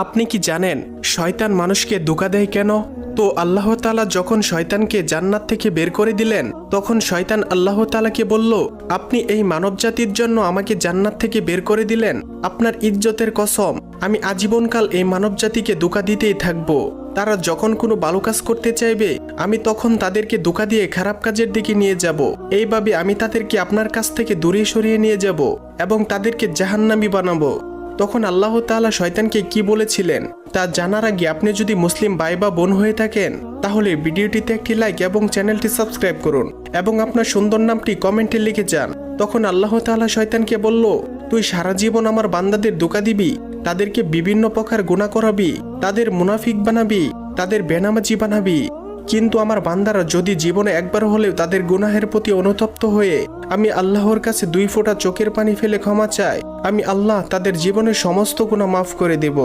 আপনি কি জানেন শয়তান মানুষকে ধোঁকা দেয় কেন? তো আল্লাহ তাআলা যখন শয়তানকে জান্নাত থেকে বের করে দিলেন, তখন শয়তান আল্লাহ তাআলাকে বলল, আপনি এই মানবজাতির জন্য আমাকে জান্নাত থেকে বের করে দিলেন, আপনার ইজ্জতের কসম, আমি আজীবনকাল এই মানবজাতিকে ধোঁকা দিতেই থাকবো। তারা যখন কোনো ভালো কাজ করতে চাইবে, আমি তখন তাদেরকে ধোঁকা দিয়ে খারাপ কাজের দিকে নিয়ে যাব। এইভাবে আমি তাদেরকে আপনার কাছ থেকে দূরে সরিয়ে নিয়ে যাব এবং তাদেরকে জাহান্নামী বানাবো। তখন আল্লাহ তাআলা শয়তানকে কি বলেছিলেন তা জানার আগে আপনি যদি মুসলিম ভাই বা বোন হয়ে থাকেন, তাহলে ভিডিওটিতে একটি লাইক এবং চ্যানেলটি সাবস্ক্রাইব করুন এবং আপনার সুন্দর নামটি কমেন্টে লিখে যান। তখন আল্লাহ তাআলা শয়তানকে বলল, তুই সারা জীবন আমার বান্দাদের ধোঁকা দিবি, তাদেরকে বিভিন্ন প্রকার গুনাহ করাবি, তাদের মুনাফিক বানাবি, তাদের বেনামাজি বানাবি। কিন্তু আমার বান্দারা যদি জীবনে একবার হলেও তাদের গুনাহের প্রতি অনুতপ্ত হয়ে আমি আল্লাহর কাছে 2 ফোঁটা চোখের পানি ফেলে ক্ষমা চায়, আমি আল্লাহ তাদের জীবনের সমস্ত গুনাহ মাফ করে দেব।